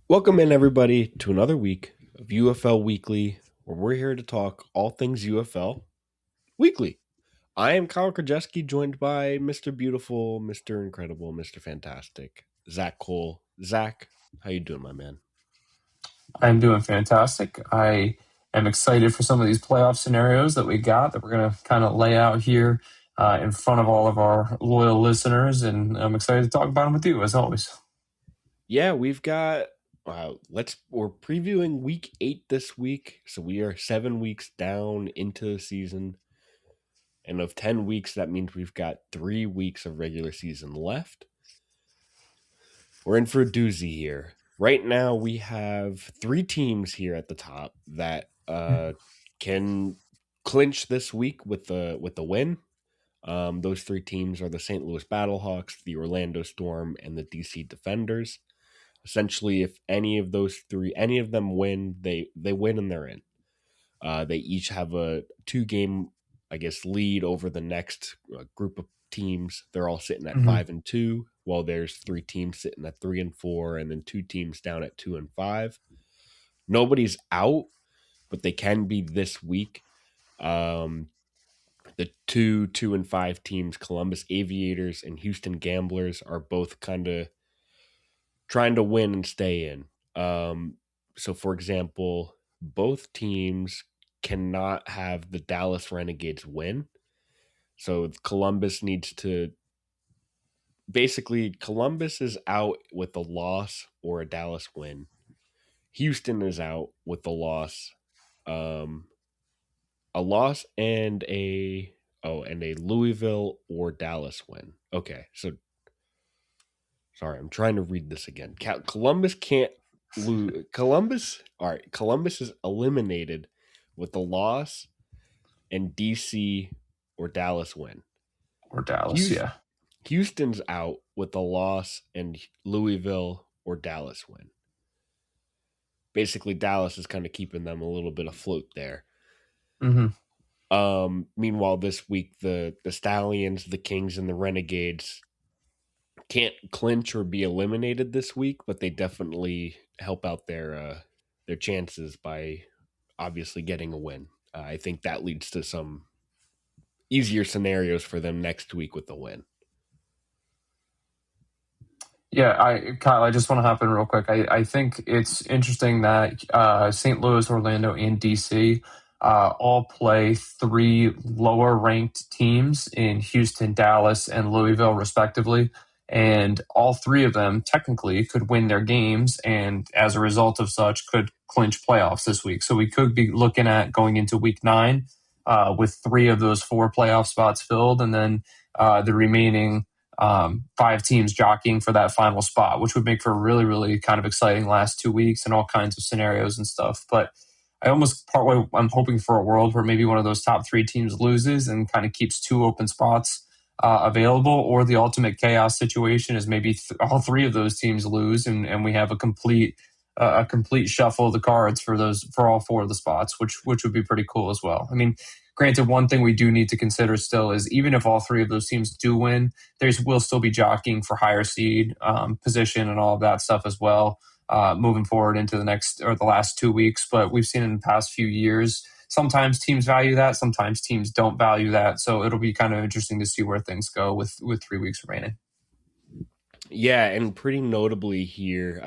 Welcome in, everybody, to another week of UFL Weekly, where we're here to talk all things UFL Weekly. I am Kyle Krajewski, joined by Mr. Beautiful, Mr. Incredible, Mr. Fantastic, Zach Cole. Zach, how you doing, my man? I'm doing fantastic. I am excited for some of these playoff scenarios that we got that we're going to kind of lay out here in front of all of our loyal listeners, and I'm excited to talk about them with you as always. Yeah, we've got. We're previewing week 8 this week, so we are 7 weeks down into the season, and of 10 weeks, that means we've got 3 weeks of regular season left. We're in for a doozy here. Right now, we have 3 teams here at the top that can clinch this week with the win. Those 3 teams are the St. Louis Battlehawks, the Orlando Storm, and the DC Defenders. Essentially, if any of them win, they win and they're in. They each have a 2-game, I guess, lead over the next group of teams. They're all sitting at Mm-hmm. 5-2, while there's 3 teams sitting at 3-4, and then 2 teams down at 2-5. Nobody's out, but they can be this week. The 2-5 teams, Columbus Aviators and Houston Gamblers, are both kind of trying to win and stay in. So, for example, both teams cannot have the Dallas Renegades win. So Columbus needs to Columbus is out with a loss or a Dallas win. Houston is out with um, a loss and a Louisville or Dallas win. Okay, so sorry, I'm trying to read this again. Columbus can't lose. All right, Columbus is eliminated with a loss and DC or Dallas win. Or Dallas, yeah. Houston's out with a loss and Louisville or Dallas win. Basically, Dallas is kind of keeping them a little bit afloat there. Mm-hmm. Meanwhile, this week the Stallions, the Kings, and the Renegades can't clinch or be eliminated this week, but they definitely help out their chances by obviously getting a win. I think that leads to some easier scenarios for them next week with the win. Yeah, Kyle, I just want to hop in real quick. I think it's interesting that St. Louis, Orlando, and DC all play three lower ranked teams in Houston, Dallas, and Louisville, respectively. And all three of them technically could win their games, and as a result of such, could clinch playoffs this week. So we could be looking at going into week 9 with three of those four playoff spots filled, and then the remaining 5 teams jockeying for that final spot, which would make for a really, really kind of exciting last 2 weeks and all kinds of scenarios and stuff. But I almost partway, I'm hoping for a world where maybe one of those top 3 teams loses and kind of keeps 2 open spots available, or the ultimate chaos situation is maybe all 3 of those teams lose and we have a complete shuffle of the cards for all 4 of the spots, which would be pretty cool as well. I mean, granted, one thing we do need to consider still is even if all 3 of those teams do win, will still be jockeying for higher seed position and all of that stuff as well, moving forward into the next or the last 2 weeks. But we've seen in the past few years, sometimes teams value that, sometimes teams don't value that. So it'll be kind of interesting to see where things go with 3 weeks remaining. Yeah, and pretty notably here,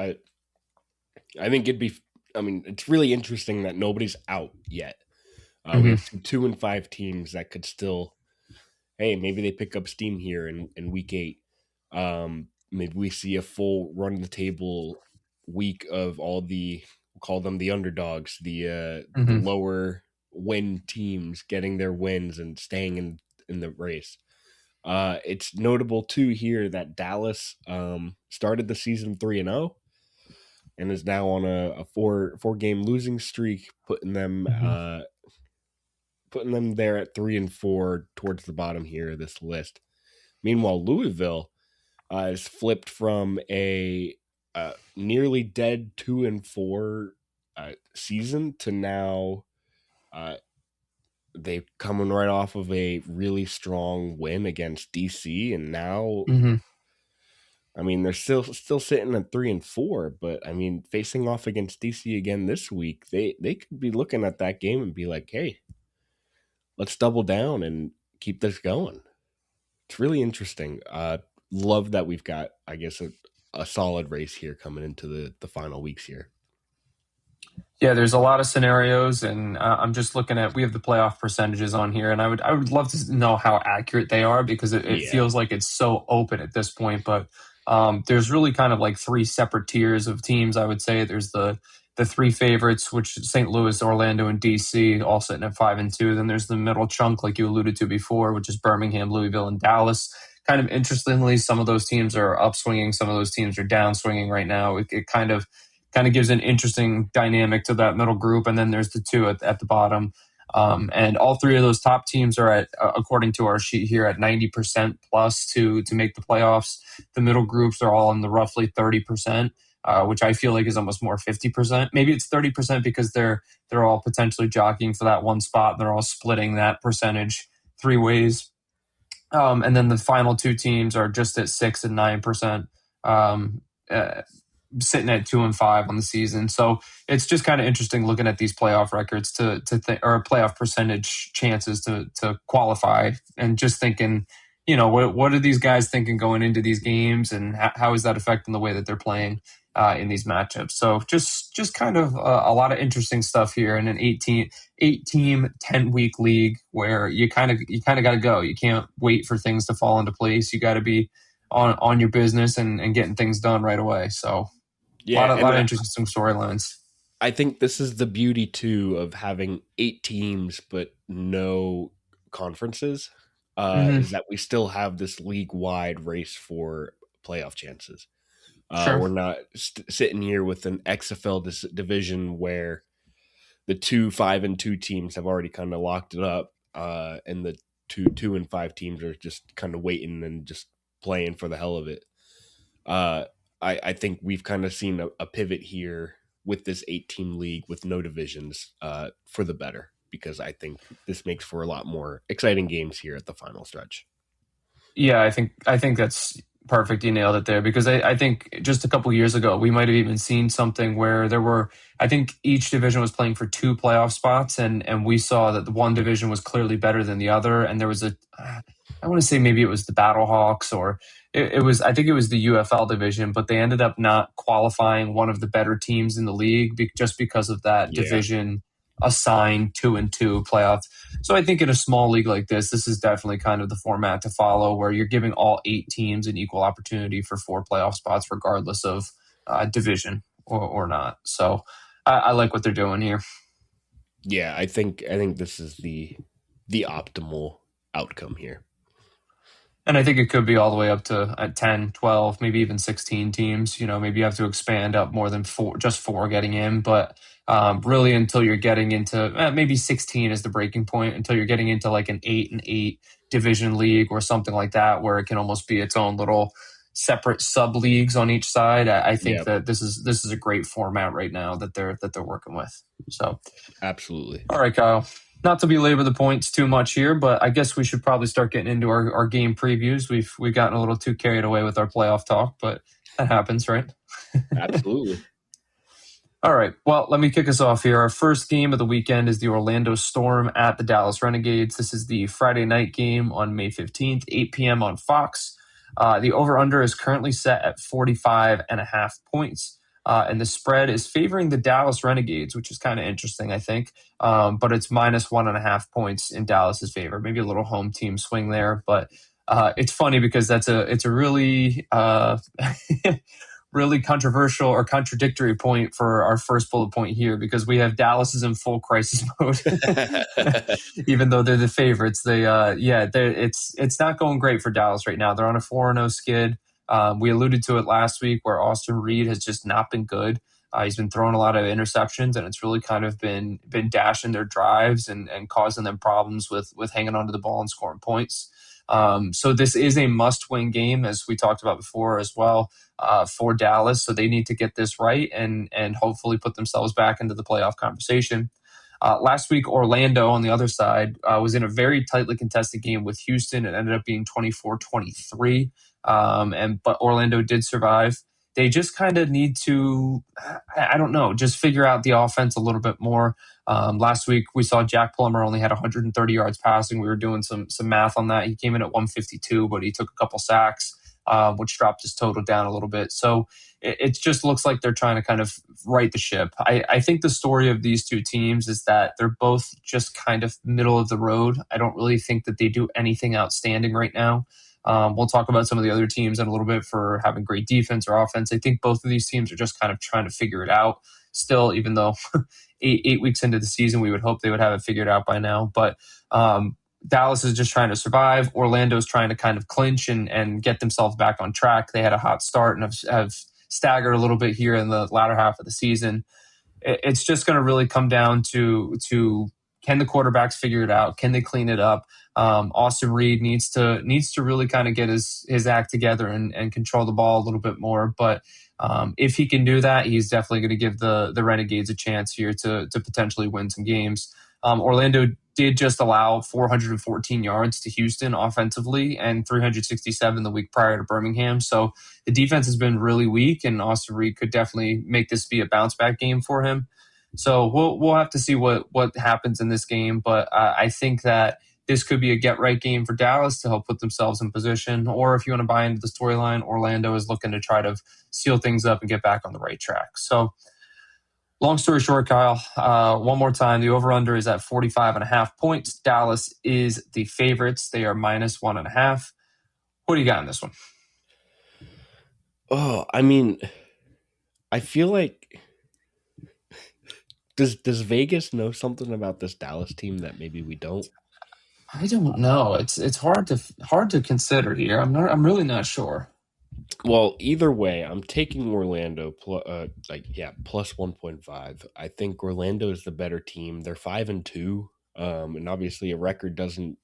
I think it'd be. I mean, it's really interesting that nobody's out yet. We Mm-hmm. have 2-5 teams that could still, hey, maybe they pick up steam here in week 8. Maybe we see a full run of the table week of all we'll call them the underdogs, the Mm-hmm. lower win teams getting their wins and staying in the race. It's notable too here that Dallas started the season 3-0 and is now on a four game losing streak, Mm-hmm. putting them there at 3-4 towards the bottom here of this list. Meanwhile, Louisville has flipped from a nearly dead 2-4 season to now they're coming right off of a really strong win against DC, and now Mm-hmm. I mean, they're still sitting at 3-4, but I mean, facing off against DC again this week, they could be looking at that game and be like, hey, let's double down and keep this going. It's really interesting. Love that we've got, I guess, a solid race here coming into the final weeks here. Yeah, there's a lot of scenarios, and I'm just looking at we have the playoff percentages on here, and I would love to know how accurate they are because it Yeah, feels like it's so open at this point. But there's really kind of like three separate tiers of teams. I would say there's the three favorites, which St. Louis, Orlando, and DC, all sitting at 5-2. Then there's the middle chunk, like you alluded to before, which is Birmingham, Louisville, and Dallas. Kind of interestingly, some of those teams are upswinging, some of those teams are downswinging right now. It kind of gives an interesting dynamic to that middle group. And then there's the two at the bottom. And all three of those top teams are at, according to our sheet here, at 90% plus to make the playoffs. The middle groups are all in the roughly 30%, which I feel like is almost more 50%. Maybe it's 30% because they're all potentially jockeying for that one spot and they're all splitting that percentage three ways. And then the final two teams are just at 6 and 9%. Um, uh, Sitting at 2-5 on the season. So it's just kind of interesting looking at these playoff records or playoff percentage chances to qualify, and just thinking, what are these guys thinking going into these games, and how is that affecting the way that they're playing in these matchups? So just kind of a lot of interesting stuff here in an 8-team 10-week league where you kind of got to go. You can't wait for things to fall into place. You got to be on your business and getting things done right away. So a yeah, lot of, and lot of interesting storylines. I think this is the beauty too of having 8 teams but no conferences. Mm-hmm. Is that we still have this league wide race for playoff chances. Sure. We're not sitting here with an XFL division where the 2-5-2 teams have already kind of locked it up, and the 2-5 teams are just kind of waiting and just playing for the hell of it. Uh, I think we've kind of seen a pivot here with this 8-team league with no divisions, for the better, because I think this makes for a lot more exciting games here at the final stretch. Yeah, I think that's perfect. You nailed it there because I think just a couple years ago we might have even seen something where there were, I think each division was playing for two playoff spots, and we saw that the one division was clearly better than the other, and there was I want to say maybe it was the Battlehawks, or it was, I think it was the UFL division, but they ended up not qualifying one of the better teams in the league just because of that Yeah, division assigned 2-2 playoff. So I think in a small league like this is definitely kind of the format to follow, where you're giving all 8 teams an equal opportunity for 4 playoff spots, regardless of division or not. So I like what they're doing here. yeah. I think this is the optimal outcome here. And I think it could be all the way up to 10, 12, maybe even 16 teams. Maybe you have to expand up more than four, just four getting in. But really, until you're getting into maybe 16 is the breaking point, until you're getting into like an 8-8 division league or something like that, where it can almost be its own little separate sub leagues on each side. I think Yeah, that this is a great format right now that they're working with. So, absolutely. all right, Kyle. Not to belabor the points too much here, but I guess we should probably start getting into our game previews. We've gotten a little too carried away with our playoff talk, but that happens, right? Absolutely. All right. Well, let me kick us off here. Our first game of the weekend is the Orlando Storm at the Dallas Renegades. This is the Friday night game on May 15th, 8 p.m. on Fox. The over-under is currently set at 45.5 points. And the spread is favoring the Dallas Renegades, which is kind of interesting, I think. But it's minus 1.5 points in Dallas's favor. Maybe a little home team swing there. But it's funny because it's a really really controversial or contradictory point for our first bullet point here, because we have Dallas is in full crisis mode, even though they're the favorites. It's not going great for Dallas right now. They're on a 4-0 skid. We alluded to it last week, where Austin Reed has just not been good. He's been throwing a lot of interceptions, and it's really kind of been dashing their drives and causing them problems with hanging onto the ball and scoring points. So this is a must-win game, as we talked about before as well, for Dallas. So they need to get this right and hopefully put themselves back into the playoff conversation. Last week, Orlando on the other side was in a very tightly contested game with Houston. It ended up being 24-23, but Orlando did survive. They just kind of need to, I don't know, just figure out the offense a little bit more. Last week we saw Jack Plummer only had 130 yards passing. We were doing some math on that. He came in at 152, but he took a couple sacks, which dropped his total down a little bit. So it just looks like they're trying to kind of right the ship. I think the story of these two teams is that they're both just kind of middle of the road. I don't really think that they do anything outstanding right now. We'll talk about some of the other teams in a little bit for having great defense or offense. I think both of these teams are just kind of trying to figure it out still, even though eight weeks into the season, we would hope they would have it figured out by now. But Dallas is just trying to survive. Orlando's trying to kind of clinch and get themselves back on track. They had a hot start and have staggered a little bit here in the latter half of the season. It's just going to really come down to can the quarterbacks figure it out? Can they clean it up? Austin Reed needs to really kind of get his act together and control the ball a little bit more. But if he can do that, he's definitely going to give the Renegades a chance here to potentially win some games. Orlando did just allow 414 yards to Houston offensively and 367 the week prior to Birmingham. So the defense has been really weak, and Austin Reed could definitely make this be a bounce back game for him. So we'll have to see what happens in this game, but I think that this could be a get right game for Dallas to help put themselves in position. Or if you want to buy into the storyline, Orlando is looking to try to seal things up and get back on the right track. So long story short, Kyle, one more time, the over-under is at 45.5 points. Dallas is the favorites. They are -1.5. What do you got in this one? Oh, I mean, I feel like does Vegas know something about this Dallas team that maybe we don't? I don't know. It's hard to consider here. I'm really not sure. Well, either way, I'm taking Orlando plus 1.5. I think Orlando is the better team. They're 5-2. And obviously a record doesn't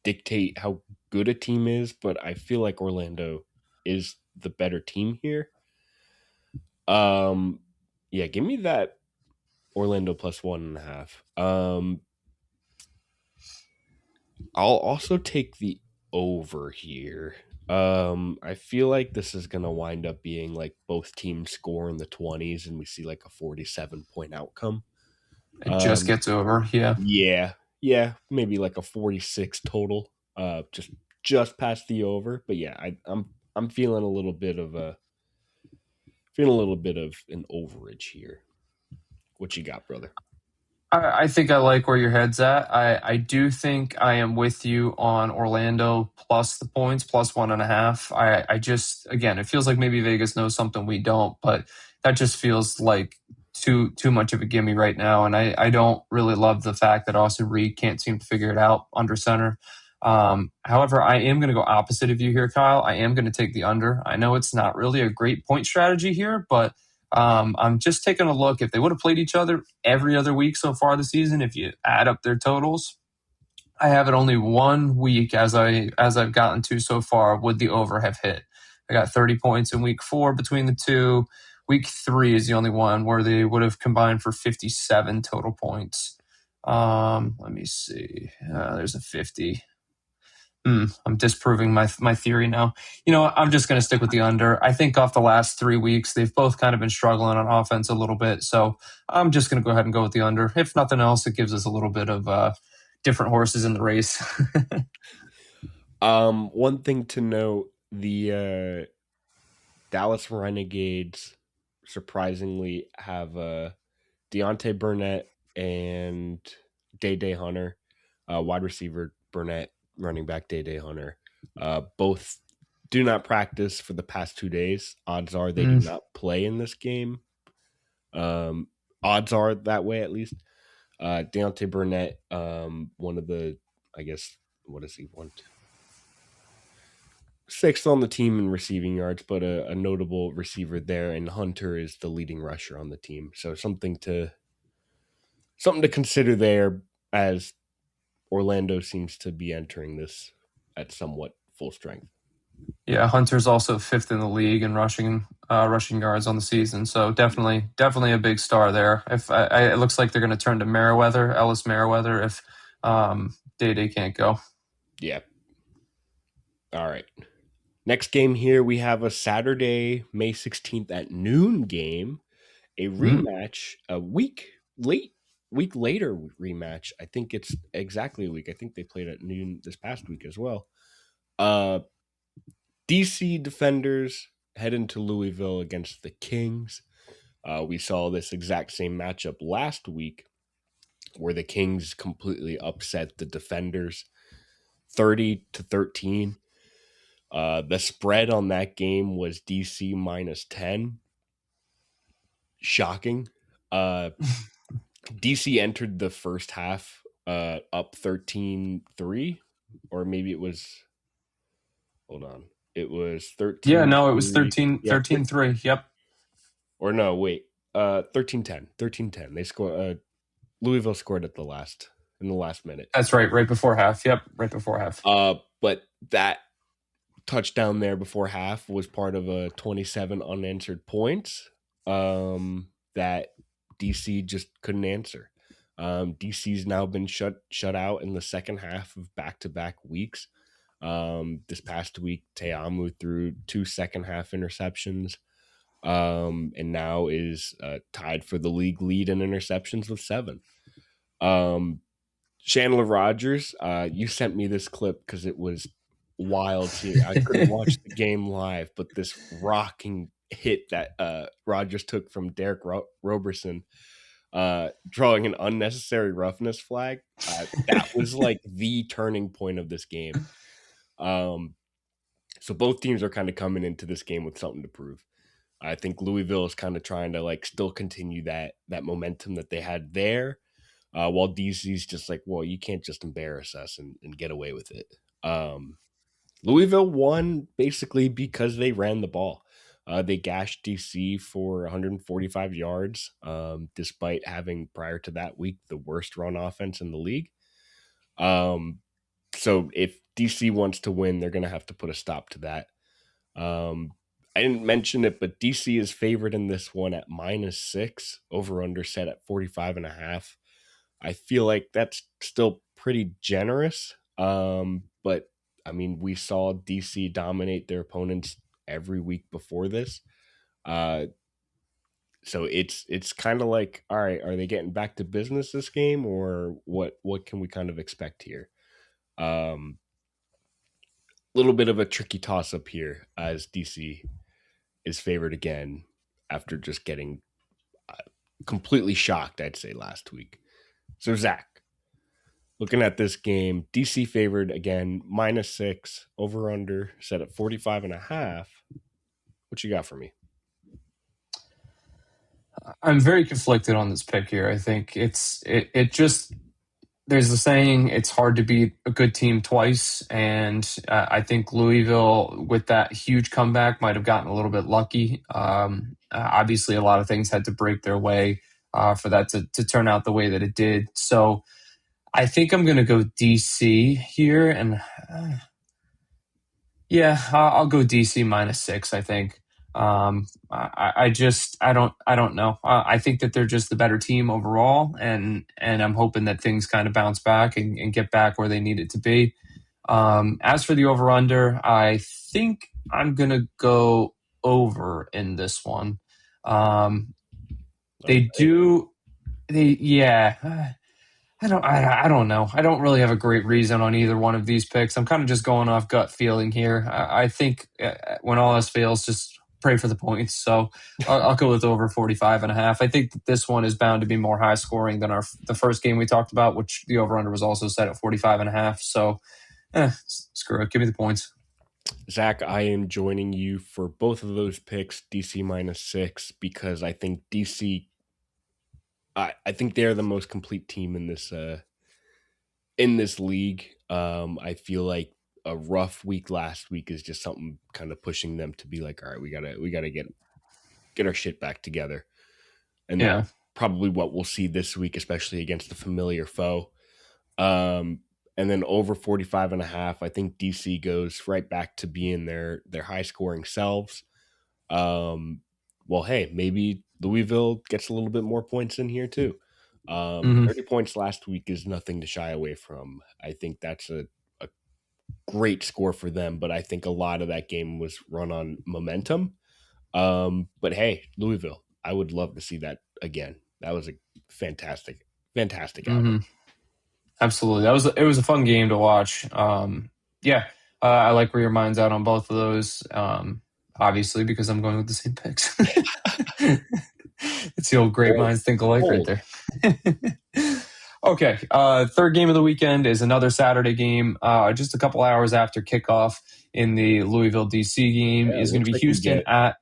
dictate how good a team is, but I feel like Orlando is the better team here. Yeah, give me that Orlando plus 1.5. I'll also take the over here. I feel like this is gonna wind up being like both teams score in the 20s, and we see like a 47-point outcome. It just gets over. Yeah. Yeah, yeah, maybe like a 46 total. Just past the over, but yeah, I'm feeling a little bit of an overage here. What you got, brother? I think I like where your head's at. I do think I am with you on Orlando plus the points, +1.5. I just, again, it feels like maybe Vegas knows something we don't, but that just feels like too much of a gimme right now. And I don't really love the fact that Austin Reed can't seem to figure it out under center. However, I am going to go opposite of you here, Kyle. I am going to take the under. I know it's not really a great point strategy here, but I'm just taking a look. If they would have played each other every other week so far this season, if you add up their totals, I have it only 1 week as I've gotten to so far would the over have hit. I got 30 points in week 4 between the two. Week 3 is the only one where they would have combined for 57 total points. Let me see. There's a 50. I'm disproving my theory now. You know, I'm just going to stick with the under. I think off the last 3 weeks, they've both kind of been struggling on offense a little bit. So I'm just going to go ahead and go with the under. If nothing else, it gives us a little bit of different horses in the race. One thing to note: the Dallas Renegades surprisingly have Deontay Burnett and Day Day Hunter, wide receiver Burnett, running back Day Day Hunter. Both do not practice for the past 2 days. Odds are they do not play in this game. Odds are that way at least. Deontay Burnett, one of the, I guess, what is he? Sixth on the team in receiving yards, but a notable receiver there. And Hunter is the leading rusher on the team. So something to consider there, as Orlando seems to be entering this at somewhat full strength. Yeah, Hunter's also fifth in the league in rushing yards on the season. So definitely a big star there. If it looks like they're going to turn to Ellis Merriweather, if Day can't go. Yeah. All right. Next game here, we have a Saturday, May 16th at noon game, a Mm. rematch, week later rematch. I think it's exactly a week. I think they played at noon this past week as well. Uh, DC Defenders head into Louisville against the Kings. We saw this exact same matchup last week where the Kings completely upset the Defenders 30-13. The spread on that game was DC minus 10. Shocking. Uh, DC entered the first half up 13-3, or maybe it was, hold on. It was Yeah, 13 no, it was 3. 13, Yeah, 13-3. Yep. or no, wait. 13-10. 13-10. They scored Louisville scored at the last in the last minute. That's right, right before half. Yep, right before half. But that touchdown there before half was part of a 27 unanswered points that DC just couldn't answer. DC's now been shut out in the second half of back-to-back weeks. This past week, Teamu threw 2 second half interceptions, and now is tied for the league lead in interceptions with 7. Chandler Rogers, you sent me this clip because it was wild. See, I couldn't watch the game live, but this rocking hit that Rogers took from Derek Roberson, drawing an unnecessary roughness flag, that was like the turning point of this game. Um, so both teams are kind of coming into this game with something to prove. I think Louisville is kind of trying to like still continue that momentum that they had there, while DC's just like, well, you can't just embarrass us and get away with it. Louisville won basically because they ran the ball. They gashed DC for 145 yards, despite having prior to that week the worst run offense in the league. Um, so if DC wants to win, they're going to have to put a stop to that. Um, I didn't mention it, but DC is favored in this one at -6, over under set at 45.5. I feel like that's still pretty generous. But I mean, we saw DC dominate their opponents every week before this. Uh, so it's kind of like, all right, are they getting back to business this game, or what can we kind of expect here? Um, Little bit of a tricky toss up here as DC is favored again after just getting uh, completely shocked, I'd say, last week. So Zach, looking at this game, DC favored again, -6, over under set at 45.5. What you got for me? I'm very conflicted on this pick here. I think it just there's a saying it's hard to beat a good team twice, and I think Louisville with that huge comeback might have gotten a little bit lucky. Obviously, a lot of things had to break their way for that to turn out the way that it did. So I think I'm going to go DC here, and yeah, I'll go DC -6. I think. I don't know. I think that they're just the better team overall, and I'm hoping that things kind of bounce back and get back where they need it to be. As for the over under, I think I'm gonna go over in this one. Um, they Okay. do. They yeah. I don't know. I don't really have a great reason on either one of these picks. I'm kind of just going off gut feeling here. I think when all else fails, just pray for the points. So I'll go with over 45.5. I think that this one is bound to be more high scoring than the first game we talked about, which the over under was also set at 45.5. So screw it. Give me the points. Zach, I am joining you for both of those picks, DC -6, because I think DC. I think they're the most complete team in this league. I feel like a rough week last week is just something kind of pushing them to be like, all right, we gotta get our shit back together, and that's Yeah. probably what we'll see this week, especially against the familiar foe. Um, and then over 45.5. I think DC goes right back to being their high scoring selves. Well, hey, maybe Louisville gets a little bit more points in here too. 30 points last week is nothing to shy away from. I think that's a great score for them, but I think a lot of that game was run on momentum. But hey, Louisville, I would love to see that again. That was a fantastic, fantastic outing. Absolutely. It was a fun game to watch. Yeah, I like where your mind's at on both of those. Obviously, because I'm going with the same picks. It's the old great Bold, minds think alike right bold. there. Okay, third game of the weekend is another Saturday game. Just a couple hours after kickoff in the Louisville DC game Yeah, it is going to looks be like we Houston get at.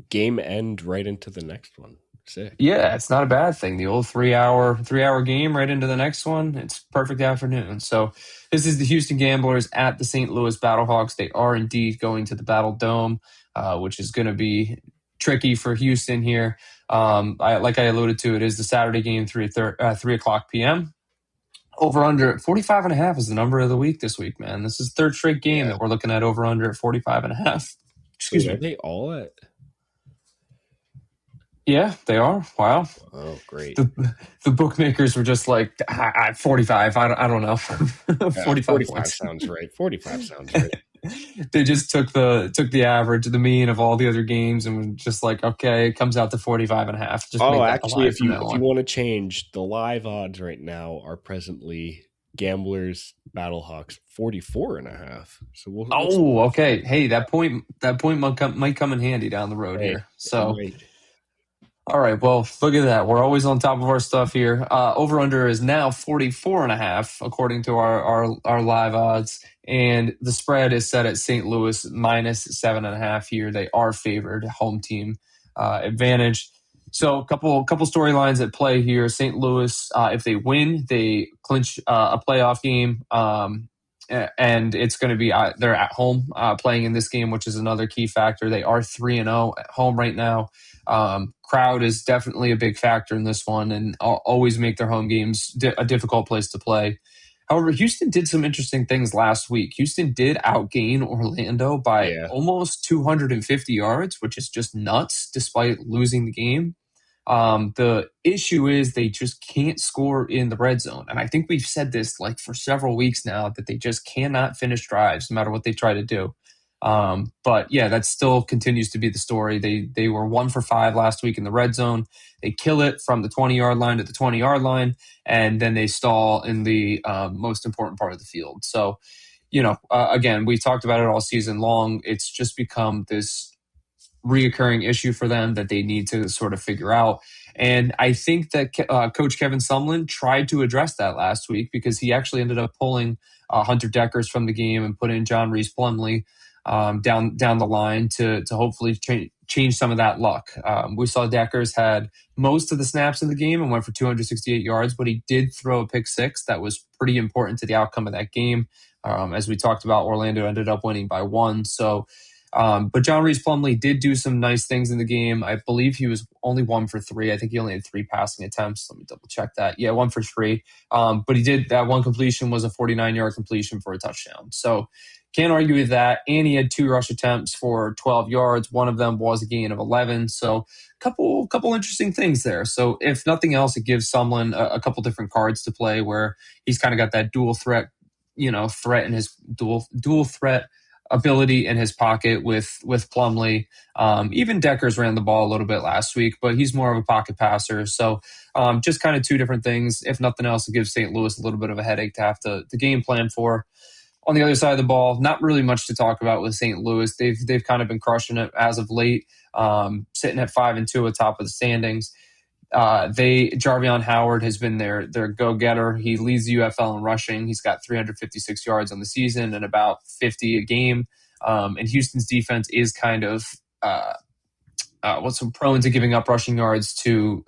game end right into the next one. Sick. Yeah, it's not a bad thing. The old three hour game right into the next one. It's perfect afternoon. So this is the Houston Gamblers at the St. Louis Battlehawks. They are indeed going to the Battledome, which is going to be tricky for Houston here. Like I alluded to, it is the Saturday game, 3 o'clock p.m. Over under at 45.5 is the number of the week this week, man. This is the third straight game Yeah. that we're looking at over under at 45.5. Excuse Wait, are me. they all at? Yeah, they are. Wow. Oh, great. The bookmakers were just like 45. I don't know. Yeah, 45 45 points. sounds right. 45 sounds right. They just took the average, the mean of all the other games, and was just like, okay, it comes out to 45.5. Just Oh, make that the actually, line from now if you on. want to change, the live odds right now are presently Gamblers Battlehawks 44.5. So we'll see. Oh, okay. Hey, that point might come in handy down the road Hey, here. it So might. all right, well, look at that. We're always on top of our stuff here. Over under is now 44.5, according to our live odds. And the spread is set at St. Louis -7.5 here. They are favored, home team advantage. So a couple storylines at play here. St. Louis, if they win, they clinch a playoff game. And it's going to be they're at home playing in this game, which is another key factor. They are 3-0 at home right now. Crowd is definitely a big factor in this one, and always make their home games a difficult place to play. However, Houston did some interesting things last week. Houston did outgain Orlando by Yeah. almost 250 yards, which is just nuts, despite losing the game. The issue is they just can't score in the red zone. And I think we've said this like for several weeks now that they just cannot finish drives no matter what they try to do. But yeah, that still continues to be the story. They were 1 for 5 last week in the red zone. They kill it from the 20-yard line to the 20-yard line, and then they stall in the most important part of the field. So, again, we talked about it all season long. It's just become this reoccurring issue for them that they need to sort of figure out. And I think that Coach Kevin Sumlin tried to address that last week because he actually ended up pulling Hunter Deckers from the game and put in John Reese Plumlee down the line to hopefully change some of that luck. We saw Deckers had most of the snaps in the game and went for 268 yards, but he did throw a pick six that was pretty important to the outcome of that game. As we talked about, Orlando ended up winning by 1. So but John Reese Plumlee did do some nice things in the game. I believe he was only 1 for 3. I think he only had 3 passing attempts. Let me double check that. Yeah, 1 for 3. But he did that one completion was a 49-yard completion for a touchdown. So can't argue with that. And he had 2 rush attempts for 12 yards. One of them was a gain of 11. So couple interesting things there. So if nothing else, it gives Sumlin a couple different cards to play where he's kind of got that dual threat, threat in his dual threat ability in his pocket with Plumlee. Even Deckers ran the ball a little bit last week, but he's more of a pocket passer. So just kind of 2 different things. If nothing else, it gives St. Louis a little bit of a headache to have to game plan for. On the other side of the ball, not really much to talk about with St. Louis. They've kind of been crushing it as of late, sitting at 5-2 atop of the standings. Jarvion Howard has been their go-getter. He leads the UFL in rushing. He's got 356 yards on the season and about 50 a game. And Houston's defense is kind of prone to giving up rushing yards to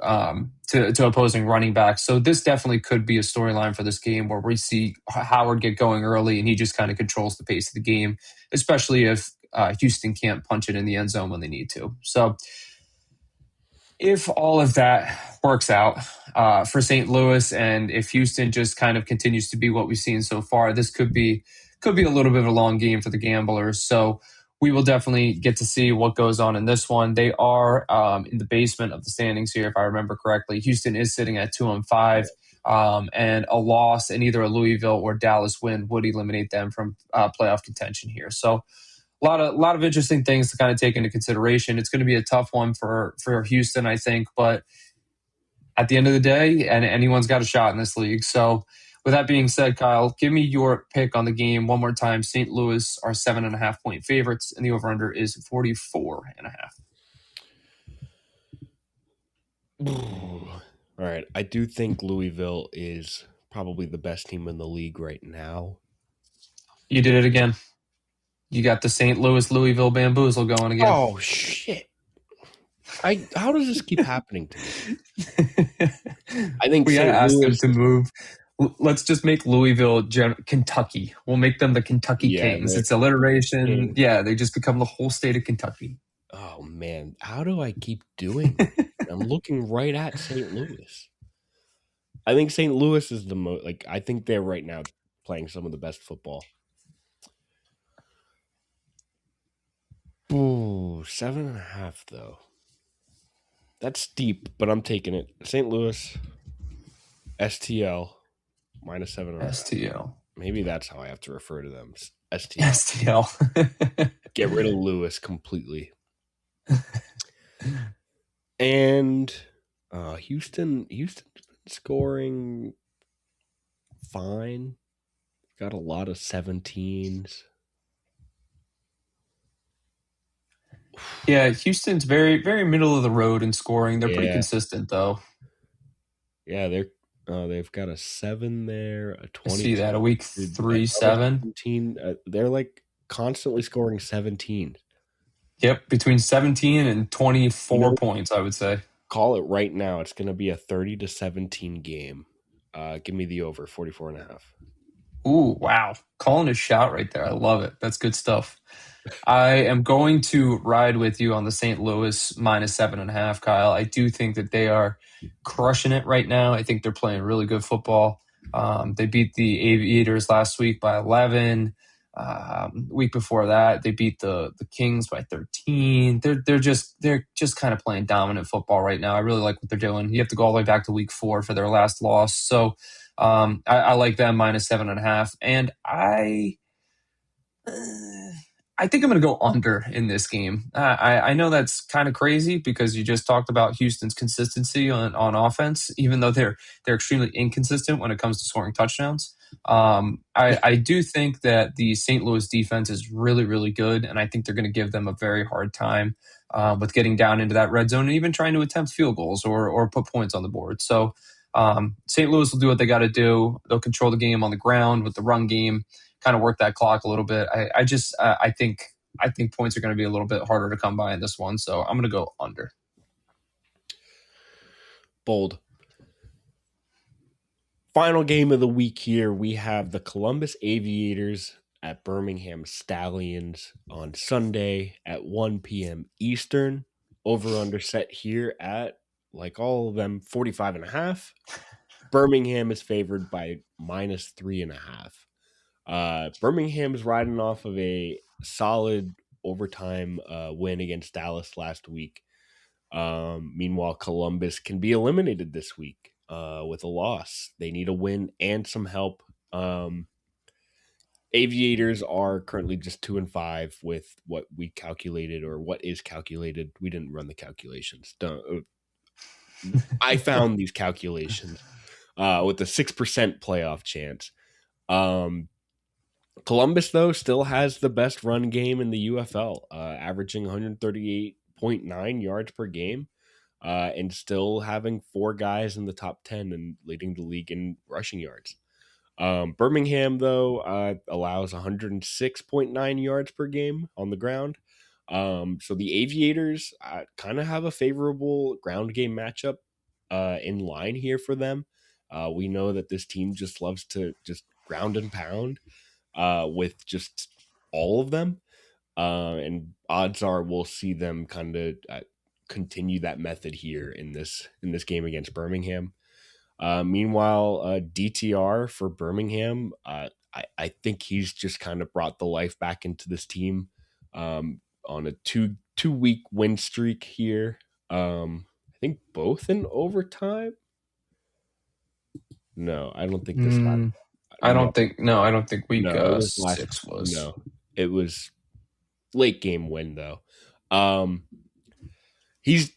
opposing running backs. So this definitely could be a storyline for this game where we see Howard get going early and he just kind of controls the pace of the game, especially if Houston can't punch it in the end zone when they need to. So If all of that works out for St. Louis, and if Houston just kind of continues to be what we've seen so far, this could be a little bit of a long game for the gamblers. So we will definitely get to see what goes on in this one. They are in the basement of the standings here, if I remember correctly. Houston is sitting at 2-5, and a loss in either a Louisville or Dallas win would eliminate them from playoff contention here. So a lot of interesting things to kind of take into consideration. It's going to be a tough one for Houston, I think, but at the end of the day, and anyone's got a shot in this league. So, with that being said, Kyle, give me your pick on the game one more time. St. Louis are 7.5 point favorites, and the over under is 44.5. All right. I do think Louisville is probably the best team in the league right now. You did it again. You got the St. Louis Louisville bamboozle going again. Oh shit. How does this keep happening to me? I think We gotta St. ask them Louis. to move. Let's just make Louisville Kentucky. We'll make them the Kentucky Yeah, Kings. they're It's alliteration. King. Yeah, they just become the whole state of Kentucky. Oh man, how do I keep doing this? I'm looking right at St. Louis. I think St. Louis is the most like I think they're right now playing some of the best football. Ooh, 7.5 though. That's steep, but I'm taking it. St. Louis STL minus 7.5. STL. Maybe that's how I have to refer to them. STL. STL. Get rid of Lewis completely. And Houston's been scoring fine. Got a lot of 17s. Yeah, Houston's very, very middle of the road in scoring. They're pretty Yeah. consistent, though. Yeah, they've got a 7 there, a I see 22, that a week three, another 7. 17. They're like constantly scoring 17. Yep, between 17 and You 24 know, points, I would say. call it right now. It's going to be a 30-17 game. Give me the over 44.5. Ooh, wow. Calling a shot right there. I love it. That's good stuff. I am going to ride with you on the St. Louis minus 7.5, Kyle. I do think that they are crushing it right now. I think they're playing really good football. They beat the Aviators last week by 11. Week before that, they beat the Kings by 13. They're just kind of playing dominant football right now. I really like what they're doing. You have to go all the way back to week 4 for their last loss. So I like them minus 7.5, and I think I'm going to go under in this game. I know that's kind of crazy because you just talked about Houston's consistency on offense, even though they're extremely inconsistent when it comes to scoring touchdowns. I do think that the St. Louis defense is really, really good, and I think they're going to give them a very hard time with getting down into that red zone and even trying to attempt field goals or put points on the board. So St. Louis will do what they got to do. They'll control the game on the ground with the run game, kind of work that clock a little bit. I think points are going to be a little bit harder to come by in this one, so I'm going to go under. Bold. Final game of the week here. We have the Columbus Aviators at Birmingham Stallions on Sunday at 1 p.m. Eastern. Over under set here at, like all of them, 45.5. Birmingham is favored by minus 3.5. Birmingham is riding off of a solid overtime win against Dallas last week. Meanwhile, Columbus can be eliminated this week with a loss. They need a win and some help. Aviators are currently just 2-5 with what we calculated or what is calculated. We didn't run the calculations. I found these calculations with a 6% playoff chance. Columbus, though, still has the best run game in the UFL, averaging 138.9 yards per game, and still having 4 guys in the top 10 and leading the league in rushing yards. Birmingham, though, allows 106.9 yards per game on the ground. So the Aviators kind of have a favorable ground game matchup in line here for them. We know that this team just loves to just ground and pound with just all of them. And odds are we'll see them kind of continue that method here in this game against Birmingham. Meanwhile, DTR for Birmingham, I think he's just kind of brought the life back into this team on a two-week win streak here. I think both in overtime. No, I don't think this time. I No, don't think. No, I don't think week no, it was last. 6 was. No, it was late game win though. Um, he's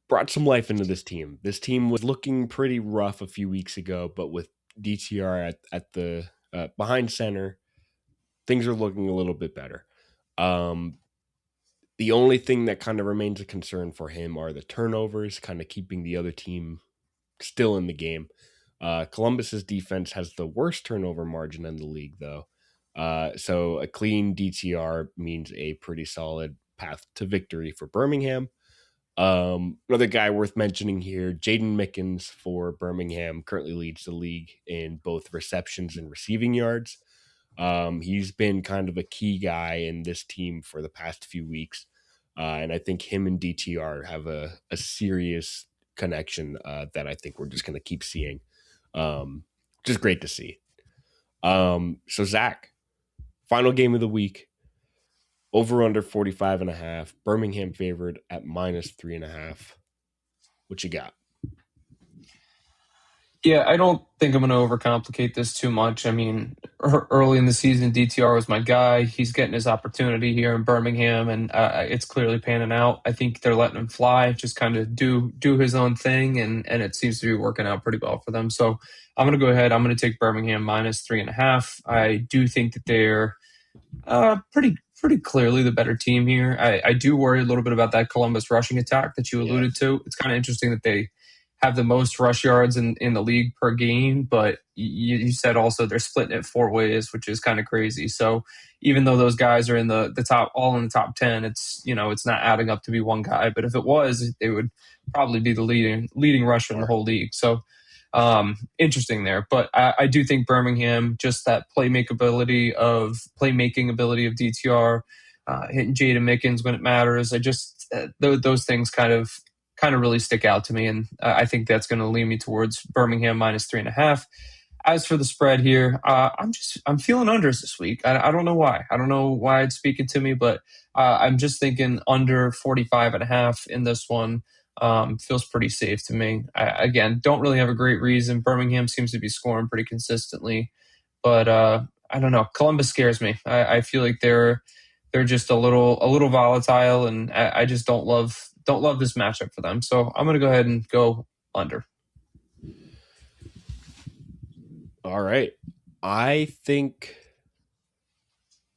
brought some life into this team. This team was looking pretty rough a few weeks ago, but with DTR at the behind center, things are looking a little bit better. The only thing that kind of remains a concern for him are the turnovers, kind of keeping the other team still in the game. Columbus's defense has the worst turnover margin in the league, though. So a clean DTR means a pretty solid path to victory for Birmingham. Another guy worth mentioning here, Jaden Mickens for Birmingham, currently leads the league in both receptions and receiving yards. He's been kind of a key guy in this team for the past few weeks. And I think him and DTR have a serious connection that I think we're just going to keep seeing. Just great to see. So, Zach, final game of the week. Over under 45.5. Birmingham favored at -3.5. What you got? Yeah, I don't think I'm going to overcomplicate this too much. I mean, early in the season, DTR was my guy. He's getting his opportunity here in Birmingham, and it's clearly panning out. I think they're letting him fly, just kind of do his own thing, and it seems to be working out pretty well for them. So I'm going to go ahead. I'm going to take Birmingham -3.5. I do think that they're pretty clearly the better team here. I do worry a little bit about that Columbus rushing attack that you alluded to. It's kind of interesting that they have the most rush yards in the league per game, but you said also they're splitting it 4 ways, which is kind of crazy. So even though those guys are in the top, all in the top 10, it's not adding up to be one guy. But if it was, they would probably be the leading rusher in the whole league. So interesting there. But I do think Birmingham, just that playmaking ability of DTR, hitting Jada Mickens when it matters. Those things kind of really stick out to me, and I think that's going to lean me towards Birmingham -3.5. As for the spread here, I'm feeling unders this week. I don't know why. I don't know why it's speaking to me, but I'm just thinking under 45.5 in this one. Feels pretty safe to me. Again, don't really have a great reason. Birmingham seems to be scoring pretty consistently, but I don't know. Columbus scares me. I feel like they're just a little volatile, and I just don't love this matchup for them. So I'm going to go ahead and go under. All right. I think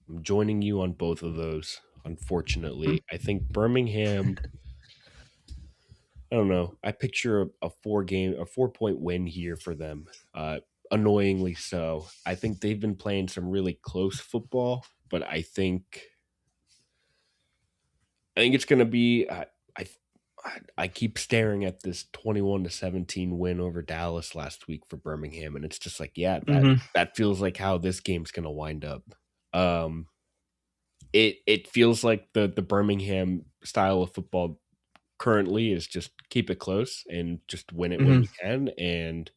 I'm joining you on both of those, unfortunately. I think Birmingham, I don't know. I picture a 4-point win here for them. Annoyingly so. I think they've been playing some really close football, but I think it's going to be. I keep staring at this 21-17 win over Dallas last week for Birmingham, and it's just like, yeah, that feels like how this game's going to wind up. It feels like the Birmingham style of football currently is just keep it close and just win it when we can. And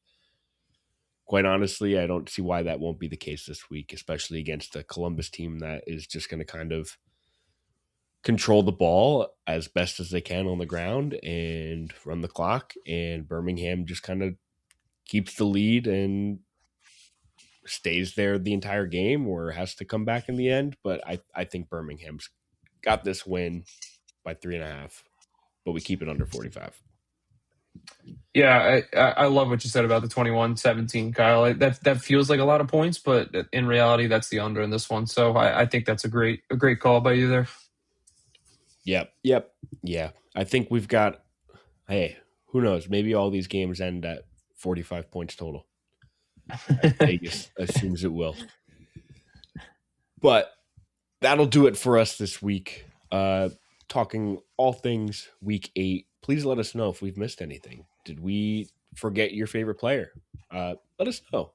quite honestly, I don't see why that won't be the case this week, especially against a Columbus team that is just going to kind of control the ball as best as they can on the ground and run the clock. And Birmingham just kind of keeps the lead and stays there the entire game or has to come back in the end. But I think Birmingham's got this win by 3.5, but we keep it under 45. Yeah, I love what you said about the 21-17, Kyle. That feels like a lot of points, but in reality, that's the under in this one. So I think that's a great call by you there. Yep. Yeah. I think we've got, hey, who knows? Maybe all these games end at 45 points total. As Vegas assumes it will. But that'll do it for us this week. Talking all things week 8. Please let us know if we've missed anything. Did we forget your favorite player? Let us know.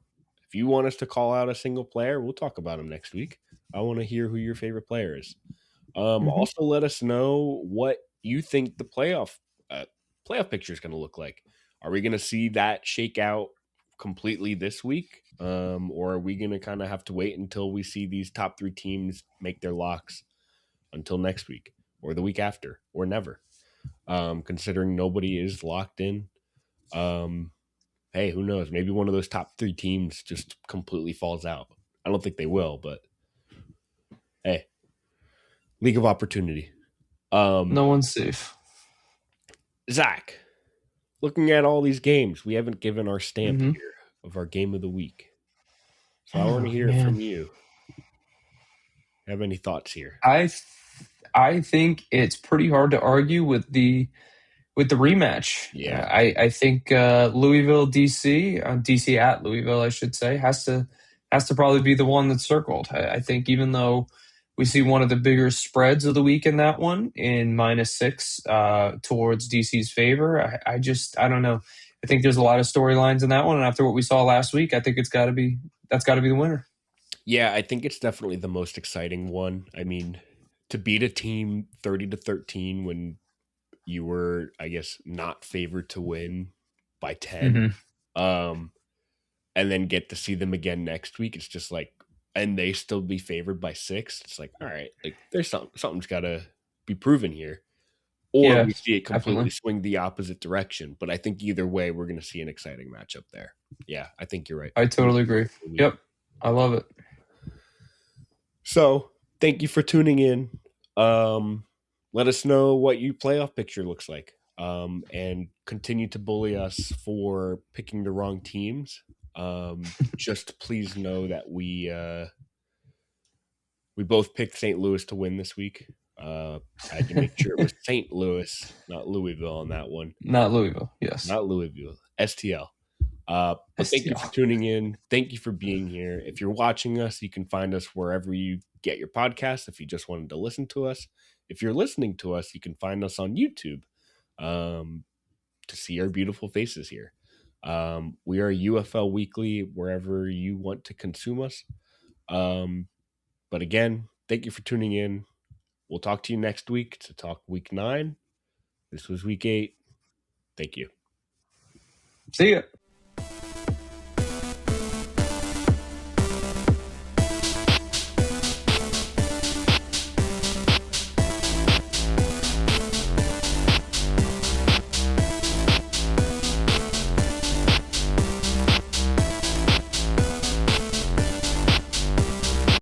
If you want us to call out a single player, we'll talk about him next week. I want to hear who your favorite player is. Also, let us know what you think the playoff picture is going to look like? Are we going to see that shake out completely this week, or are we going to kind of have to wait until we see these top 3 teams make their locks until next week or the week after or never? Considering nobody is locked in, hey, who knows? Maybe one of those top 3 teams just completely falls out. I don't think they will, but hey, league of opportunity. No one's safe. Zach, looking at all these games, we haven't given our stamp Mm-hmm. here of our game of the week. So I want to Oh hear it man, from you. Have any thoughts here? I think it's pretty hard to argue with the rematch. Yeah. I think Louisville, DC, DC at Louisville, I should say, has to probably be the one that's circled. I think even though we see one of the bigger spreads of the week in that one in -6 towards DC's favor, I don't know. I think there's a lot of storylines in that one, and after what we saw last week, I think that's got to be the winner. Yeah, I think it's definitely the most exciting one. I mean, to beat a team 30-13 when you were, I guess, not favored to win by 10, Hmm. um, and then get to see them again next week. It's just like, and they still be favored by 6. It's like, all right, like there's something's got to be proven here, or Yeah, we see it completely definitely. swing the opposite direction. But I think either way, we're going to see an exciting matchup there. Yeah, I think you're right. I totally agree. Week. Yep, I love it. So thank you for tuning in. Let us know what your playoff picture looks like. And continue to bully us for picking the wrong teams. Just please know that we both picked St. Louis to win this week. I had to make sure it was St. Louis, not Louisville on that one. Not Louisville. Yes. Not Louisville. STL. But thank you for STL. tuning in. Thank you for being here. If you're watching us, you can find us wherever you get your podcasts. If you just wanted to listen to us, if you're listening to us, you can find us on YouTube to see our beautiful faces here. We are UFL Weekly wherever you want to consume us. But again, thank you for tuning in. We'll talk to you next week to talk week 9. This was week 8. Thank you. See ya.